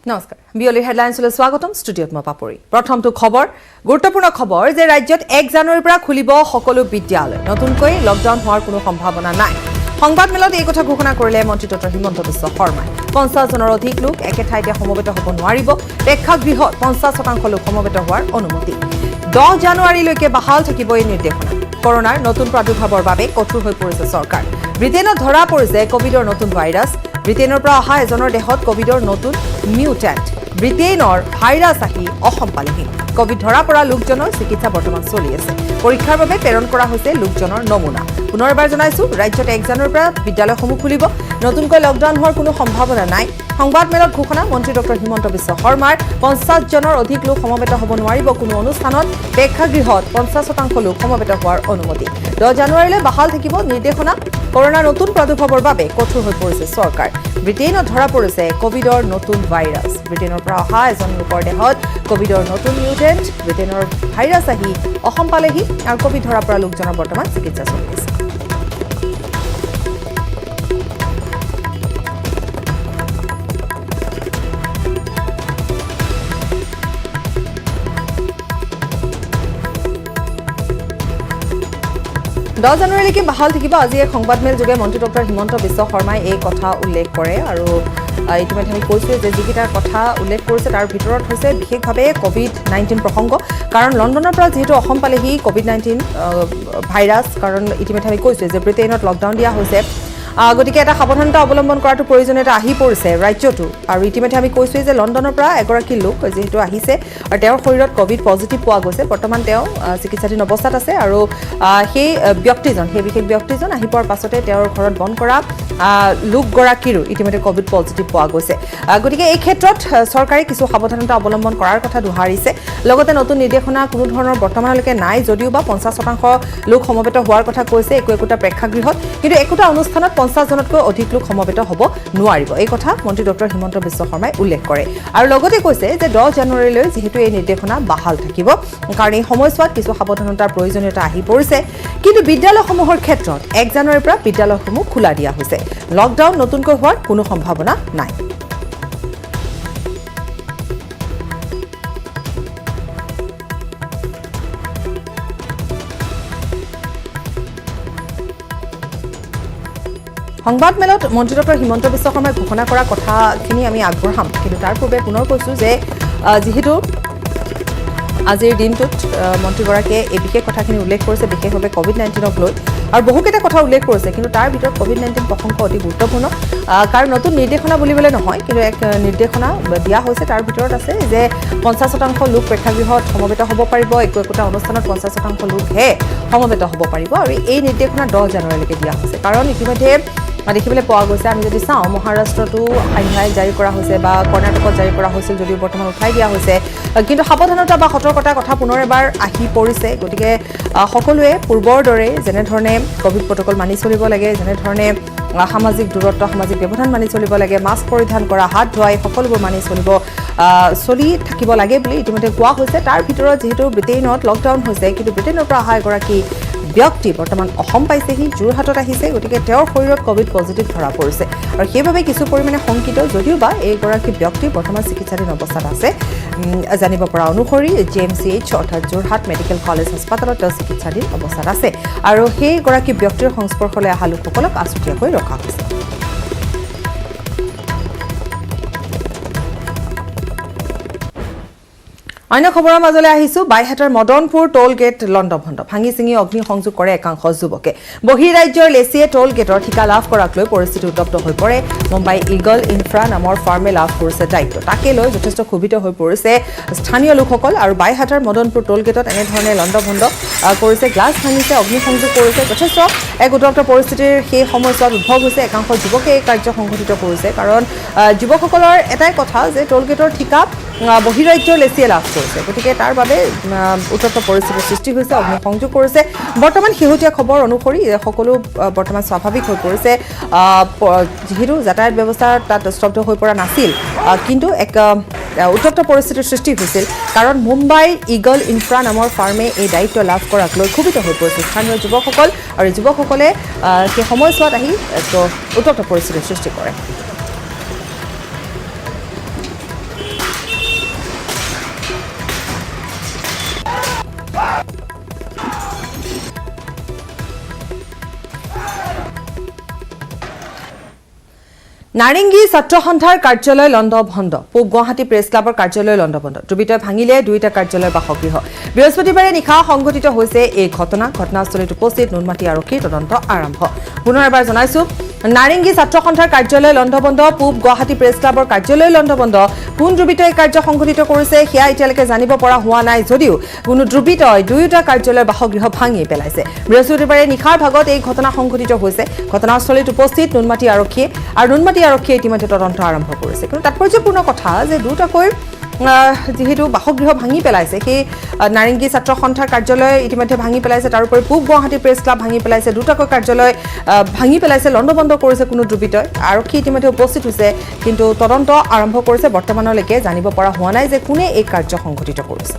নমস্কাৰ বিয়লি হেডলাইন্সলৈ স্বাগতম ষ্টুডিঅ'ত মই পাপৰি প্ৰথমটো খবৰ গুৰুত্বপূৰ্ণ খবৰ যে ৰাজ্যত 1 জানুৱাৰীৰ পৰা খুলিব সকলো বিদ্যালয় নতুনকৈ লকডাউন হোৱাৰ কোনো সম্ভাৱনা নাই সংবাদ মেলত এই কথা ঘোষণা কৰিলে মন্ত্ৰী ডক্টৰ হিমন্ত বিশ্ব শৰ্মাই 50 জনৰ অধিক লোক একে ঠাইতে সমবেত হ'ব নোৱাৰিব প্ৰেক্ষাগৃহত 50% লোক সমবেত হোৱাৰ অনুমতি 10 জানুৱাৰীলৈকে বাহাল থাকিব এই নিৰ্দেশনা কৰোনাৰ নতুন প্ৰাদুৰ্ভাৱৰ বাবে কঠোৰ হৈ পৰিছে চৰকাৰ ব্ৰিটেইনত ধৰা পৰিছে কোভিডৰ নতুন ভাইৰাছ ব্ৰিটেইনৰ পৰা অহা এজনৰ দেহত কোভিডৰ নতুন মিউটেন্ট ব্ৰিটেইনৰ ভাইৰাছ আহি অসম পালেহি কোভিড ধৰা পৰা লোকজনৰ চিকিৎসা বৰ্তমান চলি আছে পৰীক্ষাৰ বাবে প্ৰেৰণ কৰা হৈছে লোকজনৰ নমুনা পুনৰবাৰ জনাইছো ৰাজ্যত 1 জানুৱাৰীৰ পৰা বিদ্যালয়সমূহ খুলিব নতুনকৈ লকডাউন হোৱাৰ কোনো সম্ভাৱনা নাই সংবাদ মেলত ঘোষণা মন্ত্ৰী ডক্টৰ হিমন্ত বিশ্ব শৰ্মাৰ 50 জনৰ অধিক লোক সমবেত হ'ব নোৱাৰিব কোনো অনুষ্ঠানত প্ৰেক্ষাগৃহত 50% লোক সমবেত হোৱাৰ অনুমতি 10 জানুৱাৰীলৈ বাহাল থাকিব নিৰ্দেশনা কৰোনাৰ নতুন প্ৰাদুৰ্ভাৱৰ বাবে কঠোৰ হৈ পৰিছে চৰকাৰ ব্ৰিটেইনত ধৰা পৰিছে কোভিডৰ নতুন ভাইৰাছ ব্ৰিটেইনৰ পৰা অহা এজন লোকৰ দেহত কোভিডৰ নতুন মিউটেন্ট ব্ৰিটেইনৰ ভাইৰাছ আহি অসম পালেহি আৰু কোভিড ধৰা পৰা লোকজনৰ বৰ্তমান চিকিৎসা চলি আছে 10 জানুৱাৰীলৈকে বাহাল থাকিব আজি এক সংবাদমেল যোগে মন্ত্ৰী ডক্টৰ হিমন্ত বিশ্ব শৰ্মাই এই কথা উল্লেখ কৰে আৰু ইতিমধ্যে আমি কৈছোঁ যে যিকেইটা কথা উল্লেখ কৰিছে তাৰ ভিতৰত হৈছে বিশেষভাৱে কোভিড-19 প্ৰসংগ কাৰণ লণ্ডনৰ পৰা যেহেতু অসম পালেহি কোভিড-19 ভাইৰাছ কাৰণ ইতিমধ্যে আমি কৈছোঁ যে ব্ৰিটেইনত লকডাউন দিয়া হৈছে গতিকে এটা সাৱধানতা অৱলম্বন কৰাটো প্ৰয়োজনীয়তা আহি পৰিছে ৰাজ্যটো আৰু ইতিমধ্যে আমি কৈছোঁ যে লণ্ডনৰ পৰা এগৰাকী লোক যেহেতু আহিছে আৰু তেওঁৰ শৰীৰত কোভিড পজিটিভ পোৱা গৈছে বৰ্তমান তেওঁ চিকিৎসাধীন অৱস্থাত আছে আৰু সেই বিশেষ ব্যক্তিজন আহি পোৱাৰ পাছতে তেওঁৰ ঘৰত বন্ধ কৰা লোকগৰাকীৰো ইতিমধ্যে কোভিড পজিটিভ পোৱা গৈছে গতিকে এই ক্ষেত্ৰত চৰকাৰে কিছু সাৱধানতা অৱলম্বন কৰাৰ কথা দোহাৰিছে লগতে নতুন নিৰ্দেশনা কোনো ধৰণৰ বৰ্তমানলৈকে নাই যদিও বা 50% লোক সমবেত হোৱাৰ কথা কৈছে একোটা প্ৰেক্ষাগৃহত কিন্তু একোটা অনুষ্ঠানত 50 জনতকৈ অধিক লোক সমবেত হ'ব নোৱাৰিব এই কথা মন্ত্ৰী ডক্টৰ হিমন্ত বিশ্ব শৰ্মাই উল্লেখ কৰে আৰু লগতে কৈছে যে 10 জানুৱাৰীলৈ যেহেতু এই নিৰ্দেশনা বাহাল থাকিব কাৰণ এই সময়ছোৱাত কিছু সাৱধানতাৰ প্ৰয়োজনীয়তা আহি পৰিছে কিন্তু বিদ্যালয়সমূহৰ ক্ষেত্ৰত 1 জানুৱাৰীৰ পৰা বিদ্যালয়সমূহ খোলা দিয়া হৈছে লকডাউন নতুনকৈ হোৱাৰ কোনো সম্ভাৱনা নাই সংবাদ মেলত মন্ত্ৰী ডক্টৰ হিমন্ত বিশ্ব শৰ্মাই ঘোষণা কৰা কথাখিনি আমি আগবঢ়াম কিন্তু তাৰ পূৰ্বে পুনৰ কৈছোঁ যে যিহেতু আজিৰ দিনটোত মন্ত্ৰীগৰাকীয়ে এই বিশেষ কথাখিনি উল্লেখ কৰিছে বিশেষভাৱে কোভিড-19ক লৈ আৰু বহুকেইটা কথা উল্লেখ কৰিছে কিন্তু তাৰ ভিতৰত কোভিড-19 প্ৰসংগ অতি গুৰুত্বপূৰ্ণ কাৰণ নতুন নিৰ্দেশনা বুলিবলৈ নহয় কিন্তু এক নিৰ্দেশনা দিয়া হৈছে তাৰ ভিতৰত আছে যে 50% লোক প্ৰেক্ষাগৃহত সমবেত হ'ব পাৰিব একোটা অনুষ্ঠানত 50% লোকহে সমবেত হ'ব পাৰিব আৰু এই নিৰ্দেশনা 10 জানুৱাৰীলৈকে দিয়া হৈছে কাৰণ ইতিমধ্যে দেখিবলৈ পোৱা গৈছে আমি যদি চাওঁ মহাৰাষ্ট্ৰতো আইন জাৰি কৰা হৈছে বা কৰ্ণাটকত জাৰি কৰা হৈছিল যদিও বৰ্তমান উঠাই দিয়া হৈছে কিন্তু সাৱধানতা বা সতৰ্কতাৰ কথা পুনৰ এবাৰ আহি পৰিছে গতিকে সকলোৱে পূৰ্বৰ দৰে যেনেধৰণে কোভিড প্ৰট'কল মানি চলিব লাগে যেনেধৰণে সামাজিক দূৰত্ব সামাজিক ব্যৱধান মানি চলিব লাগে মাস্ক পৰিধান কৰা হাত ধোৱাই সকলোবোৰ মানি চলি থাকিব লাগে বুলি ইতিমধ্যে কোৱা হৈছে তাৰ ভিতৰত যেহেতু ব্ৰিটেইনত লকডাউন হৈছে কিন্তু ব্ৰিটেইনৰ পৰা অহা এগৰাকী ব্যক্তি বৰ্তমান অসম পাইছেহি যোৰহাটত আহিছে গতিকে তেওঁৰ শৰীৰত কোভিড পজিটিভ ধৰা পৰিছে আৰু সেইবাবে কিছু পৰিমাণে শংকিত যদিও বা এইগৰাকী ব্যক্তি বৰ্তমান চিকিৎসাধীন অৱস্থাত আছে জানিব পৰা অনুসৰি JMCH অৰ্থাৎ যোৰহাট মেডিকেল কলেজ হাস্পাতালত তেওঁ চিকিৎসাধীন অৱস্থাত আছে আৰু সেইগৰাকী ব্যক্তিৰ সংস্পৰ্শলৈ অহা লোকসকলক আছুতীয়াকৈ ৰখা হৈছে অন্য খবৰৰ মাজলৈ আহিছো বাইহাটৰ মদনপুৰ টোল গেট লণ্ডভণ্ড ভাঙি চিঙি অগ্নি সংযোগ কৰে একাংশ যুৱকে বহিৰাজ্যৰ লেচিয়ে টোল গেটৰ ঠিকা লাভ কৰাক লৈ পৰিস্থিতি উত্তপ্ত হৈ পৰে মুম্বাই ইগল ইনফ্ৰা নামৰ ফাৰ্মে লাভ কৰিছে দায়িত্ব তাকে লৈ যথেষ্ট ক্ষোভিত হৈ পৰিছে স্থানীয় লোকসকল আৰু বাইহাটৰ মদনপুৰ টোল গেটত এনেধৰণে লণ্ডভণ্ড কৰিছে গ্লাছ ভাঙিছে অগ্নি সংযোগ কৰিছে যথেষ্ট এক উত্তপ্ত পৰিস্থিতিৰ সেই সময়ছোৱাত উদ্ভৱ হৈছে একাংশ যুৱকে এই কাৰ্য সংঘটিত কৰিছে কাৰণ যুৱকসকলৰ এটাই কথা যে টোল গেটৰ ঠিকা বহিৰাজ্যৰ লেচিয়ে লাভ কৰিছে গতিকে তাৰ বাবে উত্তপ্ত পৰিস্থিতিৰ সৃষ্টি হৈছে অগ্নি সংযোগ কৰিছে বৰ্তমান শেহতীয়া খবৰ অনুসৰি সকলো বৰ্তমান স্বাভাৱিক হৈ পৰিছে যিহেতু যাতায়াত ব্যৱস্থা তাত স্তব্ধ হৈ পৰা নাছিল কিন্তু এক উত্তপ্ত পৰিস্থিতিৰ সৃষ্টি হৈছিল কাৰণ মুম্বাইৰ ইগল ইনফ্ৰা নামৰ ফাৰ্মে এই দায়িত্ব লাভ কৰাক লৈ ক্ষোভিত হৈ পৰিছিল স্থানীয় যুৱকসকল আৰু যুৱকসকলে সেই সময়ছোৱাত আহি উত্তপ্ত পৰিস্থিতিৰ সৃষ্টি কৰে নাৰেঙ্গী ছাত্ৰ সন্থাৰ কাৰ্যালয় লণ্ডভণ্ড পূব গুৱাহাটী প্ৰেছ ক্লাবৰ কাৰ্যালয় লণ্ডভণ্ড দুৰ্বৃত্তই ভাঙিলে দুইটা কাৰ্যালয় বাসগৃহ বৃহস্পতিবাৰে নিশা সংঘটিত হৈছে এই ঘটনাস্থলীত উপস্থিত নুনমাটি আৰক্ষীৰ তদন্ত আৰম্ভ পুনৰ এবাৰ জনাইছো নাৰেঙ্গী ছাত্ৰ সন্থাৰ কাৰ্যালয় লণ্ডভণ্ড পূব গুৱাহাটী প্ৰেছ ক্লাবৰ কাৰ্যালয় লণ্ডভণ্ড কোন দুৰ্বৃত্তই কাৰ্য সংঘটিত কৰিছে সেয়া এতিয়ালৈকে জানিব পৰা হোৱা নাই যদিও কোনো দুৰ্বৃত্তই দুয়োটা কাৰ্যালয় বাসগৃহ ভাঙি পেলাইছে বৃহস্পতিবাৰে নিশাৰ ভাগত এই ঘটনা সংঘটিত হৈছে ঘটনাস্থলীত উপস্থিত নুনমাটি আৰক্ষীয়ে আৰু নুনমাটি আৰক্ষীয়ে ইতিমধ্যে তদন্ত আৰম্ভ কৰিছে কিন্তু তাৎপৰ্যপূৰ্ণ কথা যে দুটাকৈ যেহেতু বাসগৃহ ভাঙি পেলাইছে সেই নাৰেঙ্গী ছাত্ৰ সন্থাৰ কাৰ্যালয় ইতিমধ্যে ভাঙি পেলাইছে তাৰোপৰি পূব গুৱাহাটী প্ৰেছ ক্লাব ভাঙি পেলাইছে দুটাকৈ কাৰ্যালয় ভাঙি পেলাইছে লণ্ডভণ্ড কৰিছে কোনো দুৰ্বৃত্তই আৰক্ষী ইতিমধ্যে উপস্থিত হৈছে কিন্তু তদন্ত আৰম্ভ কৰিছে বৰ্তমানলৈকে জানিব পৰা হোৱা নাই যে কোনে এই কাৰ্য সংঘটিত কৰিছে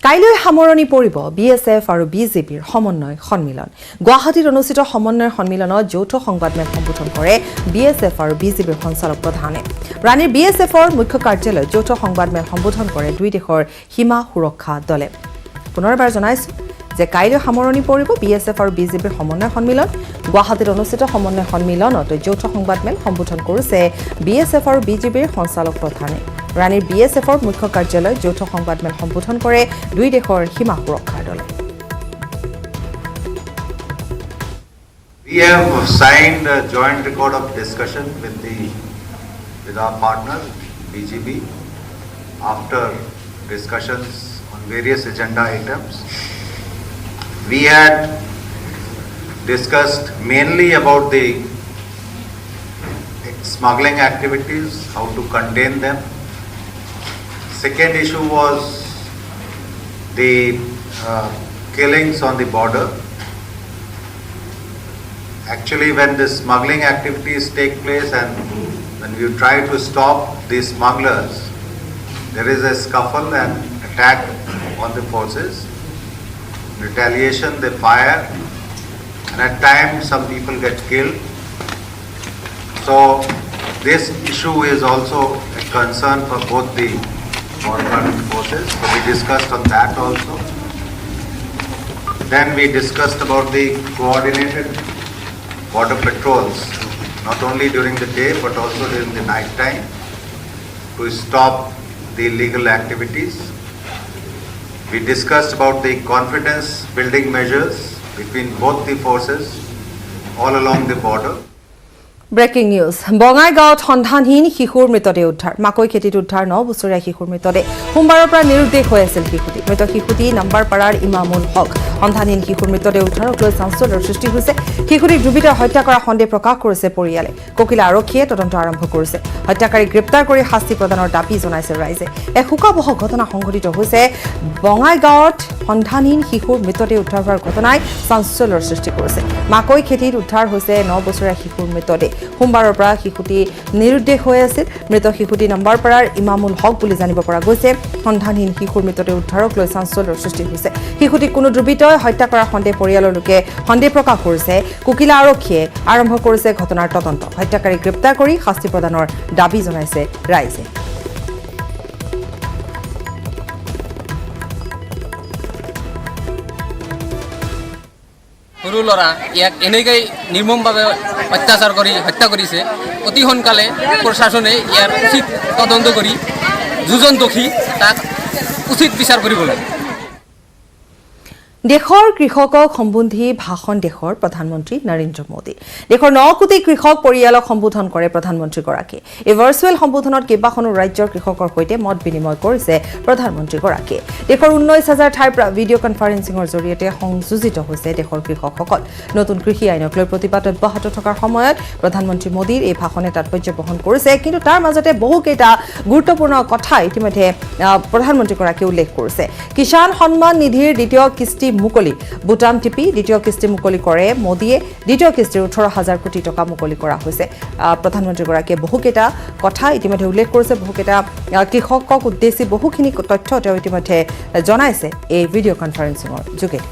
কাইলৈ সামৰণি পৰিব বিএছএফ আৰু বিজেপিৰ সমন্বয় সন্মিলন গুৱাহাটীত অনুষ্ঠিত সমন্বয় সন্মিলনত যৌথ সংবাদমেল সম্বোধন কৰে বিএছএফ আৰু বিজেপিৰ সঞ্চালক প্ৰধানে ৰাণীৰ বিএছএফৰ মুখ্য কাৰ্যালয়ত যৌথ সংবাদমেল সম্বোধন কৰে দুই দেশৰ সীমা সুৰক্ষা দলে পুনৰবাৰ জনাইছো যে কাইলৈ সামৰণি পৰিব বিএছএফ আৰু বিজেপিৰ সমন্বয় সন্মিলন গুৱাহাটীত অনুষ্ঠিত সমন্বয় সন্মিলনত যৌথ সংবাদমেল সম্বোধন কৰিছে বিএছএফ আৰু বিজেপিৰ সঞ্চালক প্ৰধানে ৰাণীৰ বিএছএফৰ মুখ্য কাৰ্যালয়ত যৌথ সংবাদমেল সম্বোধন কৰে দুই দেশৰ সীমা সুৰক্ষাৰ দলে We have signed a joint record of discussion with our partner BJP after discussions on various agenda items. We had discussed mainly about the smuggling activities, how to contain them. Second issue was the killings on the border. Actually, when the smuggling activities take place and when you try to stop the smugglers, there is a scuffle and attack on the forces. Retaliation, they fire, and at times some people get killed. So this issue is also a concern for both the border forces. So we discussed on that also. Then we discussed about the coordinated border patrols, not only during the day but also during the night time, to stop the illegal activities. We discussed about the confidence building measures between both the forces all along the border. Breaking news বঙাইগাঁৱত সন্ধানহীন শিশুৰ মৃতদেহ উদ্ধাৰ মাকৈ খেতিত উদ্ধাৰ 9 বছৰীয়া শিশুৰ মৃতদেহ সোমবাৰৰ পৰা নিৰুদ্দেশ হৈ আছিল শিশুটি মৃত শিশুটি নাম্বাৰপাৰাৰ ইমামুল হক সন্ধানহীন শিশুৰ মৃতদেহ উদ্ধাৰক লৈ চাঞ্চল্যৰ সৃষ্টি হৈছে শিশুটিক দুৰ্বৃত্তই হত্যা কৰা সন্দেহ প্ৰকাশ কৰিছে পৰিয়ালে ককিলা আৰক্ষীয়ে তদন্ত আৰম্ভ কৰিছে হত্যাকাৰীক গ্ৰেপ্তাৰ কৰি শাস্তি প্ৰদানৰ দাবী জনাইছে ৰাইজে এক শোকাবহ ঘটনা সংঘটিত হৈছে বঙাইগাঁৱত সন্ধানহীন শিশুৰ মৃতদেহ উদ্ধাৰ হোৱাৰ ঘটনাই চাঞ্চল্যৰ সৃষ্টি কৰিছে মাকৈ খেতিত উদ্ধাৰ হৈছে 9 বছৰীয়া শিশুৰ মৃতদেহ সোমবাৰৰ পৰা শিশুটি নিৰুদ্দেশ হৈ আছিল মৃত শিশুটি নাম্বাৰপাৰাৰ ইমামুল হক বুলি জানিব পৰা গৈছে সন্ধানহীন শিশুৰ মৃতদেহ উদ্ধাৰক লৈ চাঞ্চল্যৰ সৃষ্টি হৈছে শিশুটিক কোনো দুৰ্বৃত্তই হত্যা কৰা সন্দেহ পৰিয়ালৰ লোকে সন্দেহ প্ৰকাশ কৰিছে ককিলা আৰক্ষীয়ে আৰম্ভ কৰিছে ঘটনাৰ তদন্ত হত্যাকাৰীক গ্ৰেপ্তাৰ কৰি শাস্তি প্ৰদানৰ দাবী জনাইছে ৰাইজে সৰু ল'ৰা ইয়াক এনেকৈ নিৰ্মমভাৱে অত্যাচাৰ কৰি হত্যা কৰিছে অতি সোনকালে প্ৰশাসনে ইয়াৰ উচিত তদন্ত কৰি দুজন দোষী তাক উচিত বিচাৰ কৰিব লাগে দেশৰ কৃষকক সম্বন্ধি ভাষণ দেশৰ প্ৰধানমন্ত্ৰী নৰেন্দ্ৰ মোদী দেশৰ 9 কোটি কৃষক পৰিয়ালক সম্বোধন কৰে প্ৰধানমন্ত্ৰীগৰাকীয়ে এই ভাৰ্চুৱেল সম্বোধনত কেইবাখনো ৰাজ্যৰ কৃষকৰ সৈতে মত বিনিময় কৰিছে প্ৰধানমন্ত্ৰীগৰাকীয়ে দেশৰ 19,000 ঠাইৰ পৰা ভিডিঅ' কনফাৰেন্সিঙৰ জৰিয়তে সংযোজিত হৈছে দেশৰ কৃষকসকল নতুন কৃষি আইনক লৈ প্ৰতিবাদ অব্যাহত থকাৰ সময়ত প্ৰধানমন্ত্ৰী মোদীৰ এই ভাষণে তাৎপৰ্য বহন কৰিছে কিন্তু তাৰ মাজতে বহুকেইটা গুৰুত্বপূৰ্ণ কথা ইতিমধ্যে প্ৰধানমন্ত্ৰীগৰাকীয়ে উল্লেখ কৰিছে কিষাণ সন্মান নিধিৰ দ্বিতীয় কিস্তি মুকলি বুটাম টিপি দ্বিতীয় কিস্তি মুকলি কৰে মোদীয়ে দ্বিতীয় কিস্তিৰ 18,000 কোটি টকা মুকলি কৰা হৈছে প্ৰধানমন্ত্ৰীগৰাকীয়ে বহুকেইটা কথা ইতিমধ্যে উল্লেখ কৰিছে বহুকেইটা কৃষকক উদ্দেশ্যি বহুখিনি তথ্য তেওঁ ইতিমধ্যে জনাইছে এই ভিডিঅ' কনফাৰেন্সিঙৰ যোগেদি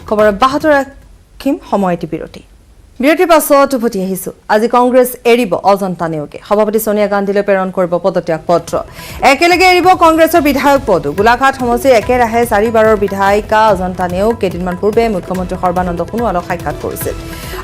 খবৰ অব্যাহত ৰাখিম সময়টি বিৰতি বিৰতিৰ পাছত উভতি আহিছো আজি কংগ্ৰেছ এৰিব অজন্তা নেওগে সভাপতি সোনিয়া গান্ধীলৈ প্ৰেৰণ কৰিব পদত্যাগ পত্ৰ একেলগে এৰিব কংগ্ৰেছৰ বিধায়ক পদ গোলাঘাট সমষ্টিৰ একেৰাহে 4বাৰৰ বিধায়িকা অজন্তা নেওগ কেইদিনমান পূৰ্বে মুখ্যমন্ত্ৰী সৰ্বানন্দ সোণোৱালক সাক্ষাৎ কৰিছিল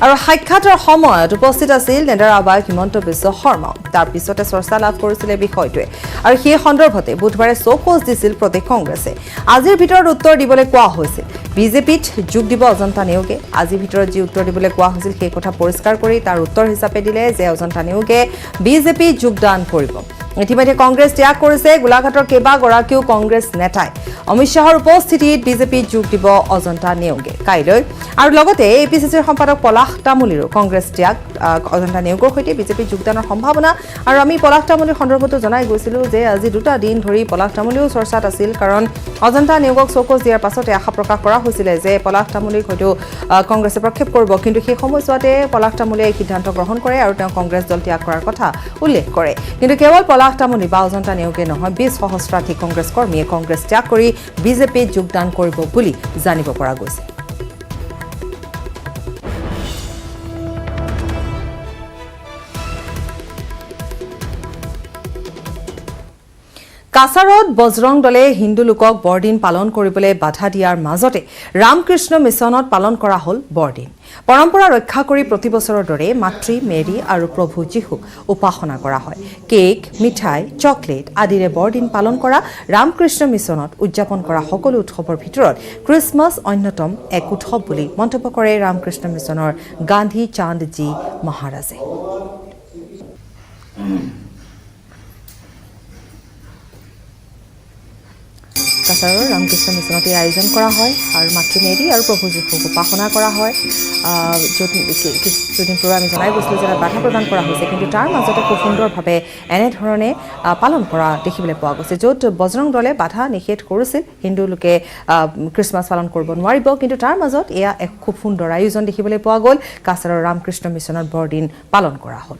আৰু সাক্ষাতৰ সময়ত উপস্থিত আছিল নেডাৰ আহ্বায়ক হিমন্ত বিশ্ব শৰ্মা তাৰ পিছতে চৰ্চা লাভ কৰিছিল বিষয়টোৱে আৰু সেই সন্দৰ্ভতে বুধবাৰে চৌকছ দিছিল প্ৰদেশ কংগ্ৰেছে আজিৰ ভিতৰত উত্তৰ দিবলৈ কোৱা হৈছিল বিজেপিত যোগ দিব অজন্তা নেওগে আজিৰ ভিতৰত যি উত্তৰ দিবলৈ কোৱা হৈছিল সেই কথা পৰিষ্কাৰ কৰি তাৰ উত্তৰ হিচাপে দিলে যে অজন্তা নেওগে বিজেপি যোগদান কৰিব ইতিমধ্যে কংগ্ৰেছ ত্যাগ কৰিছে গোলাঘাটৰ কেইবাগৰাকীও কংগ্ৰেছ নেতাই অমিত শ্বাহৰ উপস্থিতিত বিজেপি যোগ দিব অজন্তা নেওগে কাইলৈ আৰু লগতে এপিচিচিৰ সম্পাদক পলাশ তামুলীৰো কংগ্ৰেছ ত্যাগ অজন্তা নেওগৰ সৈতে বিজেপি যোগদানৰ সম্ভাৱনা আৰু আমি পলাশ তামুলীৰ সন্দৰ্ভতো জনাই গৈছিলো যে আজি দুটা দিন ধৰি পলাশ তামুলীও চৰ্চাত আছিল কাৰণ অজন্তা নেওগক চৌকছ দিয়াৰ পাছতে আশা প্ৰকাশ কৰা হৈছিল যে পলাশ তামুলীক হয়তো কংগ্ৰেছে প্ৰক্ষেপ কৰিব কিন্তু সেই সময়ছোৱাতে পলাশ তামুলীয়ে এই সিদ্ধান্ত গ্ৰহণ কৰে আৰু তেওঁ কংগ্ৰেছ দল ত্যাগ কৰাৰ কথা উল্লেখ কৰে কিন্তু কেৱল পলাশ তামুলী বা অজন্তা নেওগে নহয় 20 সহস্ৰাধিক কংগ্ৰেছ কৰ্মীয়ে কংগ্ৰেছ ত্যাগ কৰি বিজেপিত যোগদান কৰিব বুলি জানিব পৰা গৈছে কাছাৰত বজৰং দলে হিন্দু লোকক বৰদিন পালন কৰিবলৈ বাধা দিয়াৰ মাজতে ৰামকৃষ্ণ মিছনত পালন কৰা হ'ল বৰদিন পৰম্পৰা ৰক্ষা কৰি প্ৰতি বছৰৰ দৰে মাতৃ মেৰী আৰু প্ৰভু যীশুক উপাসনা কৰা হয় কেক মিঠাই চকলেট আদিৰে বৰদিন পালন কৰা ৰামকৃষ্ণ মিছনত উদযাপন কৰা সকলো উৎসৱৰ ভিতৰত ক্ৰিছমাছ অন্যতম এক উৎসৱ বুলি মন্তব্য কৰে ৰামকৃষ্ণ মিছনৰ গান্ধী চান্দজী মহাৰাজে কাছাৰৰ ৰামকৃষ্ণ মিছনতে আয়োজন কৰা হয় আৰু মাতৃ মেৰী আৰু প্ৰভু যীশুক উপাসনা কৰা হয় য'ত কিছুদিন পূৰ্বে আমি জনাই গৈছিলোঁ যে বাধা প্ৰদান কৰা হৈছে কিন্তু তাৰ মাজতে খুব সুন্দৰভাৱে এনেধৰণে পালন কৰা দেখিবলৈ পোৱা গৈছে য'ত বজৰং দলে বাধা নিষেধ কৰিছিল হিন্দু লোকে ক্ৰিছমাছ পালন কৰিব নোৱাৰিব কিন্তু তাৰ মাজত এয়া এক খুব সুন্দৰ আয়োজন দেখিবলৈ পোৱা গ'ল কাছাৰৰ ৰামকৃষ্ণ মিছনত বৰদিন পালন কৰা হ'ল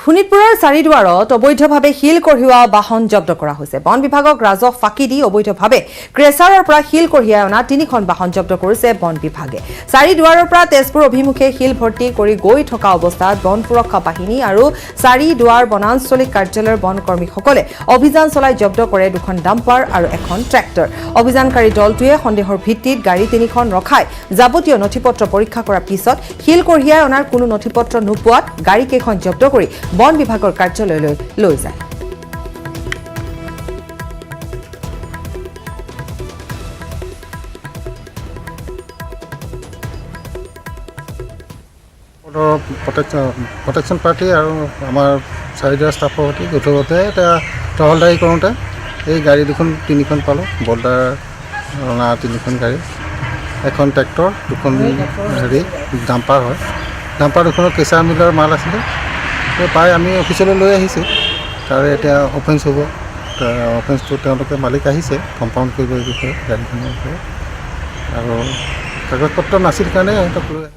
শোণিতপুৰৰ চাৰিদুৱাৰত অবৈধভাৱে শিল কঢ়িওৱা বাহন জব্দ কৰা হৈছে বন বিভাগক ৰাজহ ফাঁকি দি অবৈধভাৱে ক্ৰেচাৰৰ পৰা শিল কঢ়িয়াই অনা 3খন বাহন জব্দ কৰিছে বন বিভাগে চাৰিদুৱাৰৰ পৰা তেজপুৰ অভিমুখে শিল ভৰ্তি কৰি গৈ থকা অৱস্থাত বন সুৰক্ষা বাহিনী আৰু চাৰিদুৱাৰ বনাঞ্চলিক কাৰ্যালয়ৰ বন কৰ্মীসকলে অভিযান চলাই জব্দ কৰে 2খন ডাম্পাৰ আৰু এখন ট্ৰেক্টৰ অভিযানকাৰী দলটোৱে সন্দেহৰ ভিত্তিত গাড়ী 3খন ৰখাই যাৱতীয় নথিপত্ৰ পৰীক্ষা কৰাৰ পিছত শিল কঢ়িয়াই অনাৰ কোনো নথিপত্ৰ নোপোৱাত গাড়ী কেইখন জব্দ কৰি বন বিভাগৰ কাৰ্যালয়লৈ লৈ যায় প্ৰটেকশ্যন পাৰ্টি আৰু আমাৰ চাৰিদুৱাৰ ষ্টাফৰ সৈতে যৌথভাৱে এতিয়া টহলদাৰী কৰোঁতে এই গাড়ী 3খন পালোঁ বল্ডাৰ ৰঙা 3খন গাড়ী এখন ট্ৰেক্টৰ 2খন ডাম্পাৰ হয় ডাম্পাৰ 2খনত কেঁচা মিলৰ মাল আছিলে পাই আমি অফিচলৈ লৈ আহিছোঁ তাৰে এতিয়া অফেন্স হ'ব অফেন্সটো তেওঁলোকে মালিক আহিছে কম্পাউণ্ড কৰিব এই বিষয়ে গাড়ীখনৰ বিষয়ে আৰু কাগজপত্ৰ নাছিল কাৰণে সিহঁতক লৈ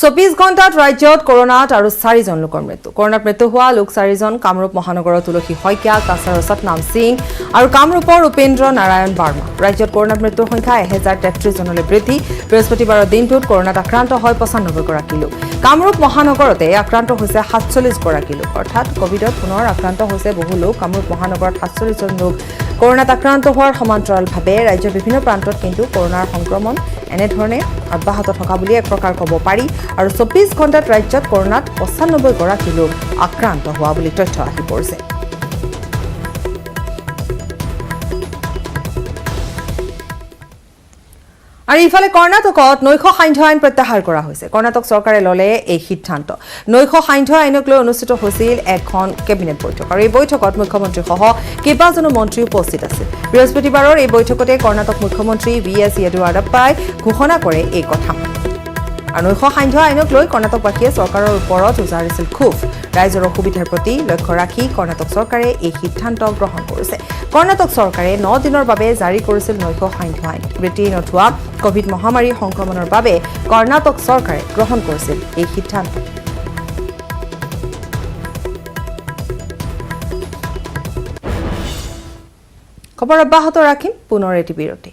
24 ঘণ্টাত ৰাজ্যত কৰোনাত আৰু 4জন লোকৰ মৃত্যু কৰোনাত মৃত্যু হোৱা লোক 4জন কামৰূপ মহানগৰৰ তুলসী শইকীয়া কাছাৰৰ সতনাম সিং আৰু কামৰূপৰ উপেন্দ্ৰ নাৰায়ণ বাৰ্মা ৰাজ্যত কৰোনাত মৃত্যুৰ সংখ্যা 1033 জনলৈ বৃদ্ধি বৃহস্পতিবাৰৰ দিনটোত কৰোনাত আক্ৰান্ত হয় 95 গৰাকী লোক কামৰূপ মহানগৰতে আক্ৰান্ত হৈছে 47 গৰাকী লোক অৰ্থাৎ কোভিডত পুনৰ আক্ৰান্ত হৈছে বহু লোক কামৰূপ মহানগৰত 47 জন লোক কৰোনাত আক্ৰান্ত হোৱাৰ সমান্তৰালভাৱে ৰাজ্যৰ বিভিন্ন প্ৰান্তত কিন্তু কৰোনাৰ সংক্ৰমণ এনেধৰণে অব্যাহত থকা বুলি এক প্ৰকাৰ ক'ব পাৰি আৰু 24 ঘণ্টাত ৰাজ্যত কৰোনাত 95 গৰাকী লোক আক্ৰান্ত হোৱা বুলি তথ্য আহি পৰিছে আৰু ইফালে কৰ্ণাটকত নৈশ সান্ধ্য আইন প্ৰত্যাহাৰ কৰা হৈছে কৰ্ণাটক চৰকাৰে ললে এই সিদ্ধান্ত নৈশ সান্ধ্য আইনক লৈ অনুষ্ঠিত হৈছিল এখন কেবিনেট বৈঠক আৰু এই বৈঠকত মুখ্যমন্ত্ৰীসহ কেইবাজনো মন্ত্ৰী উপস্থিত আছিল বৃহস্পতিবাৰৰ এই বৈঠকতে কৰ্ণাটক মুখ্যমন্ত্ৰী VS য়েডিয়ুৰাপ্পাই ঘোষণা কৰে এই কথা আৰু নৈশ সান্ধ্য আইনক লৈ কৰ্ণাটকবাসীয়ে চৰকাৰৰ ওপৰত উজাৰিছিল ক্ষোভ ৰাইজৰ অসুবিধাৰ প্ৰতি লক্ষ্য ৰাখি কৰ্ণাটক চৰকাৰে এই সিদ্ধান্ত গ্ৰহণ কৰিছে কৰ্ণাটক চৰকাৰে 9 দিনৰ বাবে জাৰি কৰিছিল নৈশ সান্ধ্য আইন ব্ৰিটেইনত হোৱা কোভিড মহামাৰী সংক্ৰমণৰ বাবে কৰ্ণাটক চৰকাৰে গ্ৰহণ কৰিছিল এই সিদ্ধান্ত খবৰ অব্যাহত ৰাখিম পুনৰ এটি বিৰতি।